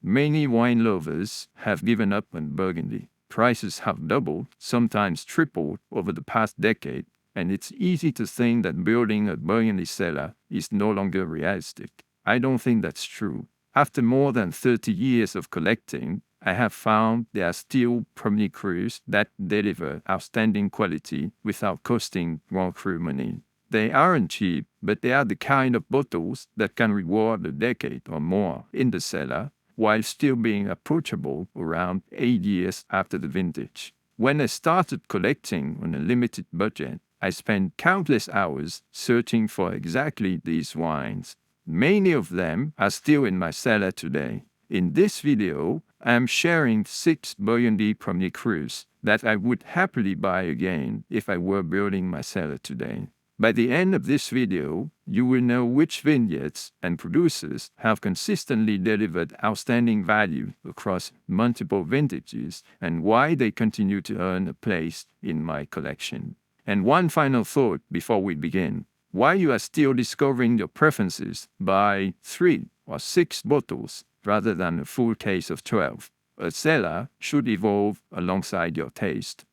Many wine lovers have given up on Burgundy. Prices have doubled, sometimes tripled, over the past decade, and it's easy to think that building a Burgundy cellar is no longer realistic. I don't think that's true. After more than 30 years of collecting, I have found there are still Premier Crus that deliver outstanding quality without costing Grand Cru money. They aren't cheap, but they are the kind of bottles that can reward a decade or more in the cellar, while still being approachable around 8 years after the vintage. When I started collecting on a limited budget, I spent countless hours searching for exactly these wines. Many of them are still in my cellar today. In this video, I am sharing 6 Burgundy Premier Crus that I would happily buy again if I were building my cellar today. By the end of this video, you will know which vineyards and producers have consistently delivered outstanding value across multiple vintages and why they continue to earn a place in my collection. And one final thought before we begin. While you are still discovering your preferences, buy 3 or 6 bottles rather than a full case of 12. A cellar should evolve alongside your taste.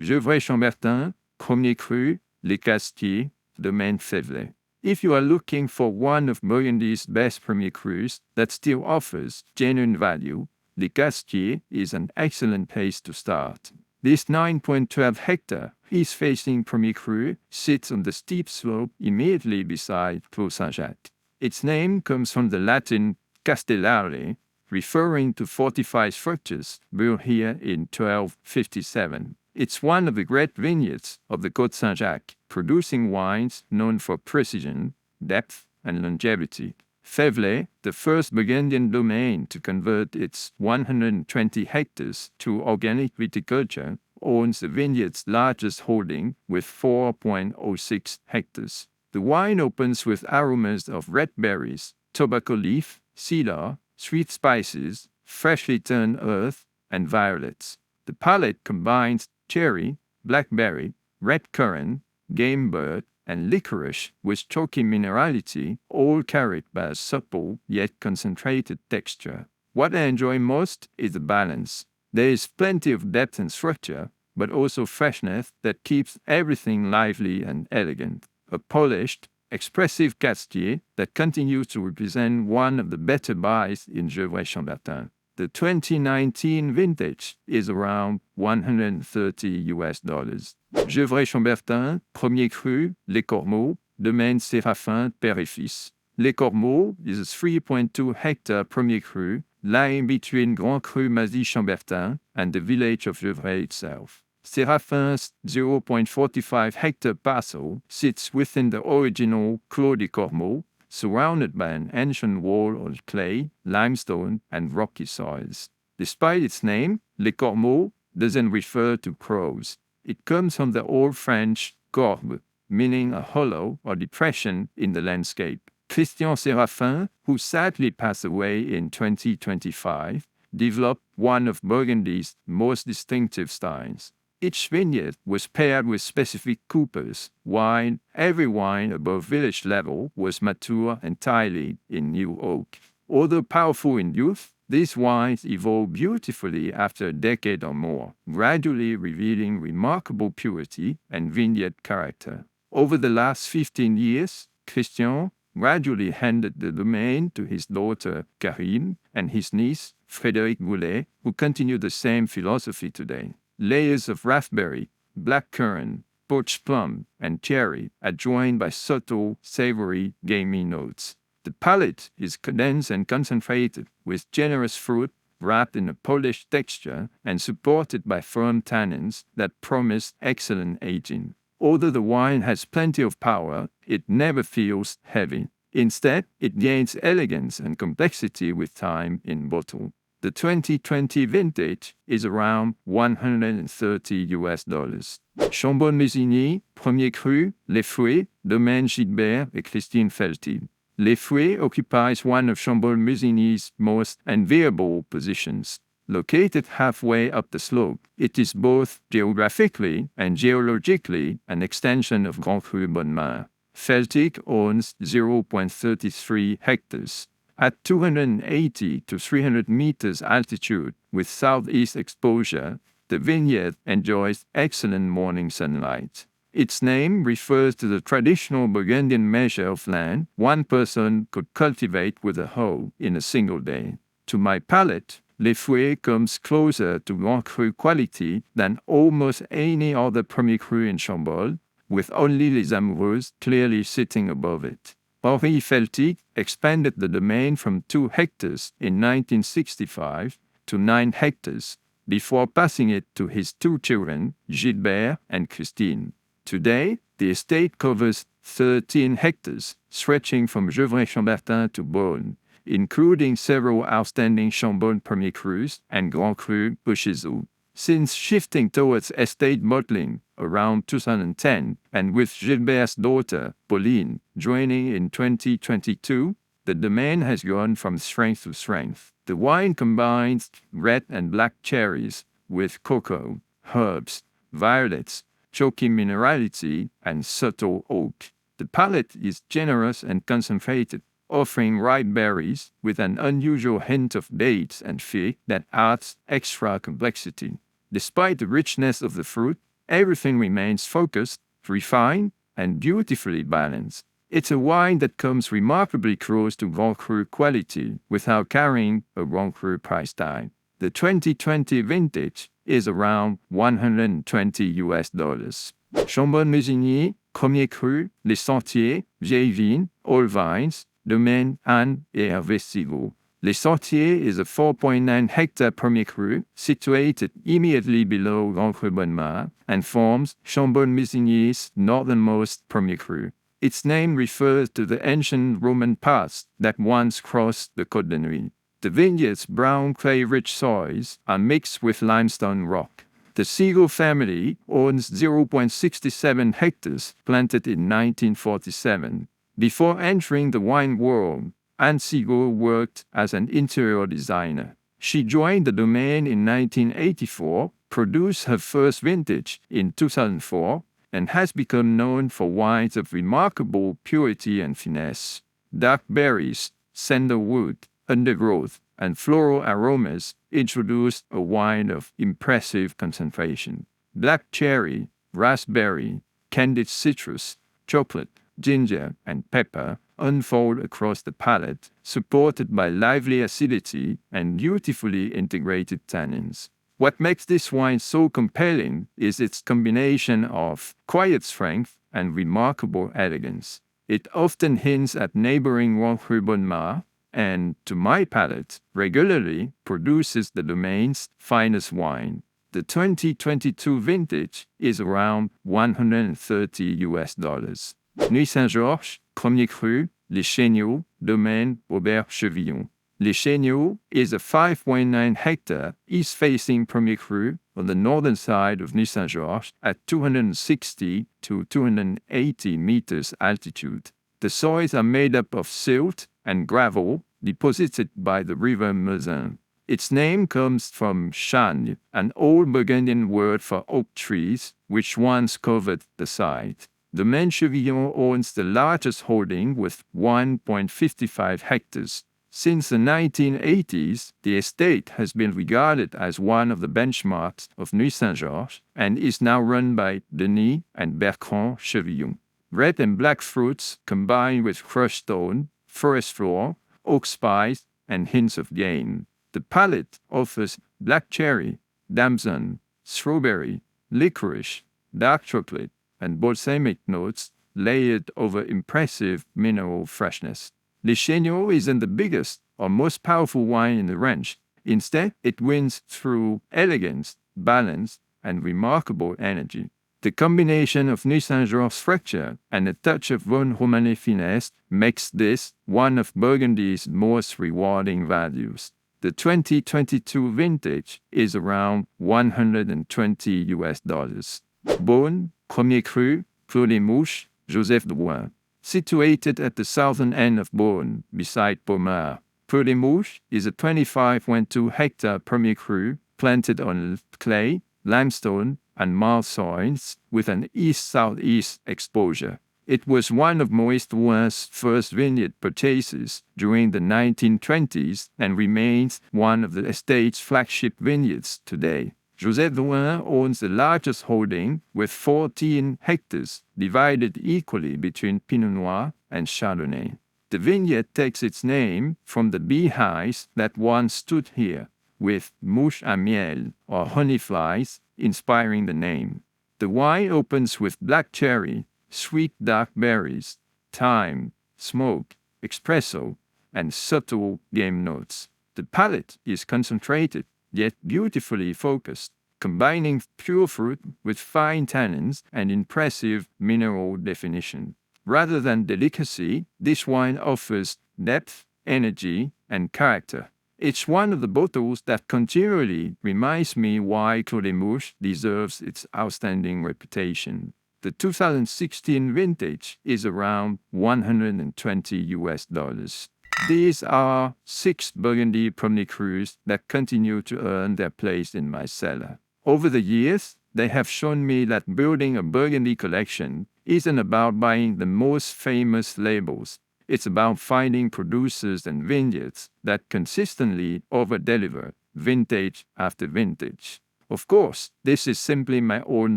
Gevrey-Chambertin, Premier Cru, Les Cazetiers, Domaine Faiveley. If you are looking for one of Burgundy's best Premier Crus that still offers genuine value, Les Cazetiers is an excellent place to start. This 9.12 hectare east-facing Premier Cru sits on the steep slope immediately beside Clos Saint-Jacques. Its name comes from the Latin castellare, referring to fortified structures built here in 1257. It's one of the great vineyards of the Côte Saint-Jacques, producing wines known for precision, depth, and longevity. Faiveley, the first Burgundian domain to convert its 120 hectares to organic viticulture, owns the vineyard's largest holding with 4.06 hectares. The wine opens with aromas of red berries, tobacco leaf, cedar, sweet spices, freshly turned earth, and violets. The palate combines cherry, blackberry, red currant, game bird, and licorice with chalky minerality, all carried by a supple yet concentrated texture. What I enjoy most is the balance. There is plenty of depth and structure, but also freshness that keeps everything lively and elegant. A polished, expressive Cazetier that continues to represent one of the better buys in Gevrey-Chambertin. The 2019 vintage is around $130. Gevrey-Chambertin, Premier Cru, Les Corbeaux, Domaine Sérafin, Père et Fils. Les Corbeaux is a 3.2 hectare Premier Cru lying between Grand Cru Chambertin and the village of Gevrey itself. Sérafin's 0.45 hectare parcel sits within the original Clos des Corbeaux, surrounded by an ancient wall of clay, limestone, and rocky soils. Despite its name, Les Corbeaux doesn't refer to crows. It comes from the Old French corbe, meaning a hollow or depression in the landscape. Christian Sérafin, who sadly passed away in 2025, developed one of Burgundy's most distinctive styles. Each vineyard was paired with specific coopers, while every wine above village level was mature entirely in new oak. Although powerful in youth, these wines evolve beautifully after a decade or more, gradually revealing remarkable purity and vineyard character. Over the last 15 years, Christian gradually handed the domain to his daughter Karine and his niece Frédéric Goulet, who continue the same philosophy today. Layers of raspberry, blackcurrant, poached plum, and cherry are joined by subtle, savory, gamey notes. The palate is condensed and concentrated, with generous fruit wrapped in a polished texture and supported by firm tannins that promise excellent aging. Although the wine has plenty of power, it never feels heavy. Instead, it gains elegance and complexity with time in bottle. The 2020 vintage is around $130. Chambon-Musigny, Premier Cru, Les Fuées, Domaine Gilbert et Christine Felettig. Les Fuées occupies one of Chambon-Musigny's most enviable positions. Located halfway up the slope, it is both geographically and geologically an extension of Grand Cru Burgundy. Felettig owns 0.33 hectares. At 280 to 300 meters altitude with southeast exposure, the vineyard enjoys excellent morning sunlight. Its name refers to the traditional Burgundian measure of land one person could cultivate with a hoe in a single day. To my palate, Les Fuées comes closer to Grand Cru quality than almost any other Premier Cru in Chambol, with only Les Amoureuses clearly sitting above it. Henri Felettig expanded the domain from 2 hectares in 1965 to 9 hectares, before passing it to his 2 children, Gilbert and Christine. Today, the estate covers 13 hectares, stretching from Gevrey-Chambertin to Beaune, including several outstanding Chambon Premier Crus and Grand Cru Burgundy. Since shifting towards estate modeling around 2010, and with Gilbert's daughter, Pauline, joining in 2022, the domain has gone from strength to strength. The wine combines red and black cherries with cocoa, herbs, violets, choky minerality, and subtle oak. The palate is generous and concentrated, offering ripe berries with an unusual hint of dates and fig that adds extra complexity. Despite the richness of the fruit, everything remains focused, refined, and beautifully balanced. It's a wine that comes remarkably close to Grand Cru quality without carrying a Grand Cru price tag. The 2020 vintage is around $120. Chambon-Musigny, Premier Cru, Les Sentiers, Vieilles Vignes, All Vines, Domaine, and Hervé Sigaut. Les Sentiers is a 4.9 hectare Premier Cru situated immediately below Grand Cru Bonnemar and forms Chambon-Musigny's northernmost Premier Cru. Its name refers to the ancient Roman paths that once crossed the Côte de Nuit. The vineyard's brown clay-rich soils are mixed with limestone rock. The Sigaut family owns 0.67 hectares planted in 1947. Before entering the wine world, Anne Sigaut worked as an interior designer. She joined the Domaine in 1984, produced her first vintage in 2004, and has become known for wines of remarkable purity and finesse. Dark berries, sandalwood, undergrowth, and floral aromas introduced a wine of impressive concentration. Black cherry, raspberry, candied citrus, chocolate, ginger, and pepper unfold across the palate, supported by lively acidity and beautifully integrated tannins. What makes this wine so compelling is its combination of quiet strength and remarkable elegance. It often hints at neighboring Grand Cru Bonnemar, and, to my palate, regularly produces the Domaine's finest wine. The 2022 vintage is around $130. Nuit Saint-Georges, Premier Cru, Les Chaignots, Domaine, Chevillon. Les Chaignots is a 5.9 hectare east-facing Premier Cru on the northern side of Nuit Saint-Georges at 260 to 280 meters altitude. The soils are made up of silt and gravel deposited by the river Meuse. Its name comes from chasne, an old Burgundian word for oak trees, which once covered the site. Domaine Chevillon owns the largest holding with 1.55 hectares. Since the 1980s, the estate has been regarded as one of the benchmarks of Nuit Saint-Georges and is now run by Denis and Bertrand Chevillon. Red and black fruits combined with crushed stone, forest floor, oak spice, and hints of game. The palate offers black cherry, damson, strawberry, licorice, dark chocolate, and balsamic notes layered over impressive mineral freshness. Les Chaignots isn't the biggest or most powerful wine in the range. Instead, it wins through elegance, balance, and remarkable energy. The combination of Nuit Saint-Georges structure and a touch of Vosne Romanée finesse makes this one of Burgundy's most rewarding values. The 2022 vintage is around $120. Beaune, Premier Cru, Clos des Mouches, Joseph Drouhin. Situated at the southern end of Beaune, beside Pommard, Clos des Mouches is a 25.2 hectare Premier Cru planted on clay, limestone, and marl soils with an east-southeast exposure. It was one of Maurice Drouhin's first vineyard purchases during the 1920s and remains one of the estate's flagship vineyards today. Joseph Drouhin owns the largest holding with 14 hectares divided equally between Pinot Noir and Chardonnay. The vineyard takes its name from the beehives that once stood here, with mouches à miel, or honeyflies, inspiring the name. The wine opens with black cherry, sweet dark berries, thyme, smoke, espresso, and subtle game notes. The palate is concentrated, yet beautifully focused, combining pure fruit with fine tannins and impressive mineral definition. Rather than delicacy, this wine offers depth, energy, and character. It's one of the bottles that continually reminds me why Clos des Mouches deserves its outstanding reputation. The 2016 vintage is around $120. These are 6 Burgundy Premier Crus that continue to earn their place in my cellar. Over the years, they have shown me that building a Burgundy collection isn't about buying the most famous labels. It's about finding producers and vineyards that consistently overdeliver vintage after vintage. Of course, this is simply my own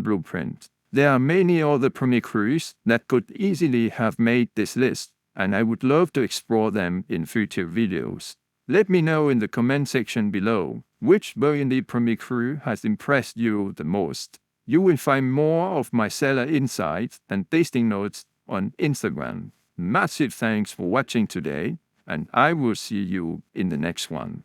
blueprint. There are many other Premier Crus that could easily have made this list, and I would love to explore them in future videos. Let me know in the comment section below which Burgundy Premier Cru has impressed you the most. You will find more of my cellar insights and tasting notes on Instagram. Massive thanks for watching today, and I will see you in the next one.